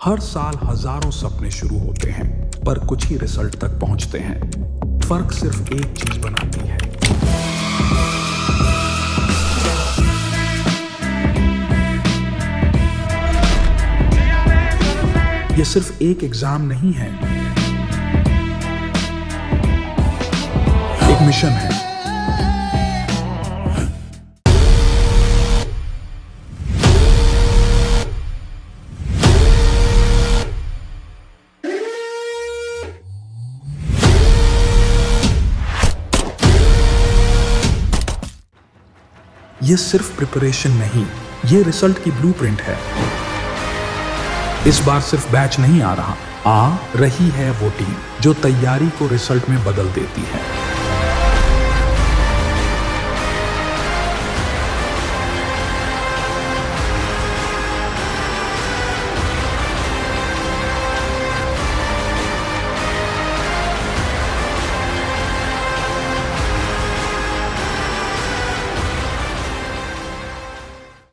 हर साल हजारों सपने शुरू होते हैं, पर कुछ ही रिजल्ट तक पहुंचते हैं। फर्क सिर्फ एक चीज बनाती है। यह सिर्फ एक एग्जाम नहीं है, एक मिशन है। ये सिर्फ प्रिपरेशन नहीं, ये रिजल्ट की ब्लूप्रिंट है। इस बार सिर्फ बैच नहीं आ रहा, आ रही है वो टीम जो तैयारी को रिजल्ट में बदल देती है।